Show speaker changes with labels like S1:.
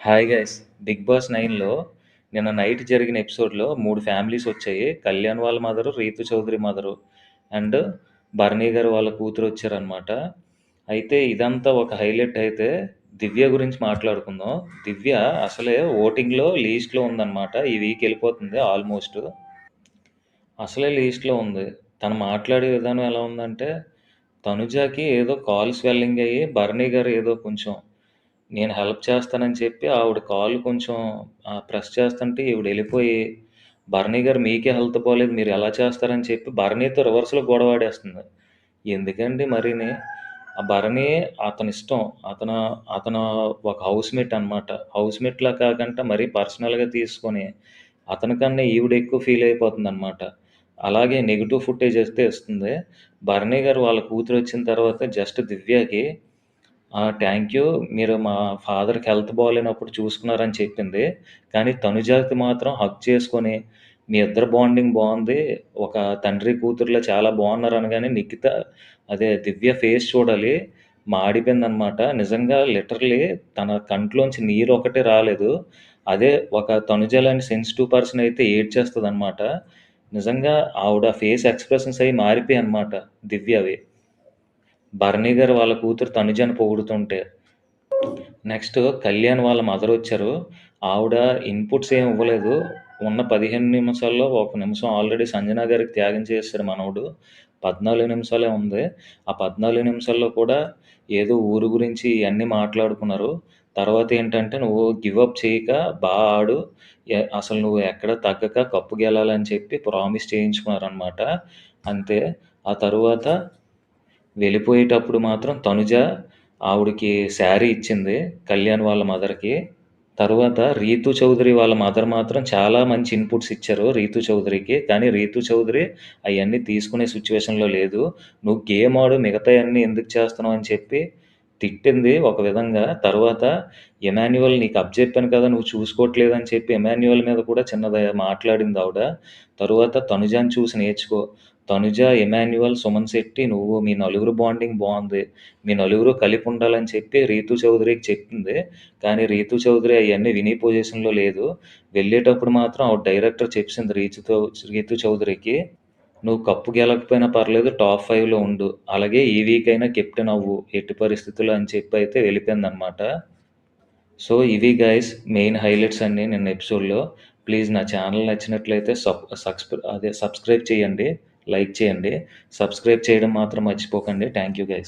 S1: Hi guys! 'Big boss 9లో' నిన్న night జరిగిన ఎపిసోడ్‌లో 3 ఫ్యామిలీస్ వచ్చాయి. కళ్యాణ్ వాళ్ళ mother, Rithu Chowdary mother and Bharani garu వాళ్ళ కూతురు వచ్చారనమాట. అయితే ఇదంతా ఒక హైలైట్ అయితే దివ్య గురించి మాట్లాడుకుందాం. దివ్య అసలే ఓటింగ్‌లో లీస్ట్‌లో ఉందనమాట. ఈ వీక్ వెళ్ళిపోతుంది ఆల్మోస్ట్. అసలే లీస్ట్‌లో ఉంది. తను మాట్లాడే విధానం ఎలా ఉందంటే, తనుజకి ఏదో కాలు స్వెల్లింగ్ అయ్యి భరణి గారు ఏదో కొంచెం నేను హెల్ప్ చేస్తానని చెప్పి ఆవిడ కాళ్ళు కొంచెం ప్రెస్ చేస్తుంటే ఈవిడ వెళ్ళిపోయి, భరణి గారు మీకే హెల్త్ బాలేదు మీరు ఎలా చేస్తారని చెప్పి భరణితో రివర్స్‌లో గొడవాడేస్తుంది. ఎందుకండి మరిని? ఆ భరణి అతనిష్టం. అతను అతను ఒక హౌస్‌మేట్ అనమాట. హౌస్‌మేట్‌లా కాకుండా మరీ పర్సనల్‌గా తీసుకొని, అతనికన్నా ఈవిడ ఎక్కువ ఫీల్ అయిపోతుందనమాట. అలాగే నెగెటివ్ ఫుటేజ్ అయితే ఇస్తుంది. భరణి గారు వాళ్ళ కూతురొచ్చిన తర్వాత జస్ట్ దివ్యకి థ్యాంక్ యూ. మీరు మా ఫాదర్‌కి హెల్త్ బాలేనప్పుడు చూసుకున్నారని చెప్పింది. కానీ తనుజాకి మాత్రం హగ్ చేసుకొని, మీ ఇద్దరి బాండింగ్ బావుంది. ఒక తండ్రి కూతురులా చాలా బావున్నారు అనగానే నిఖిత అదే దివ్య ఫేస్ చూడాలి. మాడిపోయిందనమాట. నిజంగా లిటరల్లీ తన కంట్లోంచి నీరొకటే రాలేదు. అదే ఒక తనుజ లాంటి సెన్సిటివ్ పర్సన్ అయితే ఏడ్చేస్తదనమాట. నిజంగా ఆవిడ ఫేస్ ఎక్స్‌ప్రెషన్స్ అయి మారిపోయాయనమాట దివ్యవి. భరణి గారు వాళ్ళ కూతురు తనుజని పొగుడుతుంటే. నెక్స్ట్ కళ్యాణ్ వాళ్ళ మదరొచ్చారు. ఆవిడ ఇన్‌పుట్స్ ఏమి ఇవ్వలేదు. ఉన్న 15 నిమిషాల్లో ఒక నిమిషం ఆల్రెడీ సంజన గారికి త్యాగం చేసేసాడు మనవడు. 14 నిమిషాలే ఉంది. ఆ 14 నిమిషాల్లో కూడా ఏదో ఊరు గురించి ఇయన్నీ మాట్లాడుకున్నారు. తర్వాతేంటంటే, "నువ్వు గివ్ అప్ చేయక ఆడు. అసలు నువ్వు ఎక్కడ తగ్గక కప్పు గెలాలని" చెప్పి ప్రామిస్ చేయించుకున్నారనమాట. అంతే. ఆ తరువాత వెళ్ళిపోయేటప్పుడు మాత్రం తనుజ ఆవిడకి శారీ ఇచ్చింది కళ్యాణ్ వాళ్ళ మదర్‌కి. తరువాత రీతు చౌదరి వాళ్ళ మదర్ మాత్రం చాలా మంచి ఇన్‌పుట్స్ ఇచ్చారు రీతు చౌదరికి. కానీ రీతు చౌదరి అయన్నీ తీసుకునే సిట్యుయేషన్‌లో లేదు. "నువ్వు గేమ్ ఆడు మిగతాయన్నీ ఎందుకు చేస్తున్నావు" అని చెప్పి తిట్టింది ఒక విధంగా. తర్వాత ఎమాన్యుయల్ నీకు అప్పజెప్పాను కదా! నువ్వు చూసుకోవట్లేదని చెప్పి ఎమాన్యుయల్ మీద కూడా చిన్నది మాట్లాడిందావిడ. తరువాత తనుజని చూసి నేర్చుకో. తనుజ, ఎమాన్యుయల్, సుమన్ శెట్టి నువ్వు మీ నలుగురు బాండింగ్ బావుంది. మీ నలుగురు కలిపి ఉండాలని చెప్పి రీతు చౌదరికి చెప్పింది. కానీ రీతు చౌదరి అయన్నీ వినే పొజిషన్‌లో లేదు. వెళ్ళేటప్పుడు మాత్రం ఆవిడ డైరెక్టర్ చెప్పేసింది రీతు చౌదరికి, "నువ్వు కప్పు గెలవకపోయినా పర్లేదు టాప్ 5లో ఉండు. అలాగే ఈ వీక్ అయినా కెప్టెన్ అవ్వు ఎట్టి పరిస్థితుల్లో" అని చెప్పి అయితే వెళ్ళిపోయిందనమాట. సో, ఇవి గైస్ మెయిన్ హైలైట్స్ అన్నీ నిన్న ఎపిసోడ్‌లో. ప్లీజ్ నా ఛానల్ నచ్చినట్లయితే సబ్స్క్రైబ్ చేయండి, లైక్ చేయండి. సబ్స్క్రైబ్ చేయడం మాత్రం మర్చిపోకండి. Thank you guys.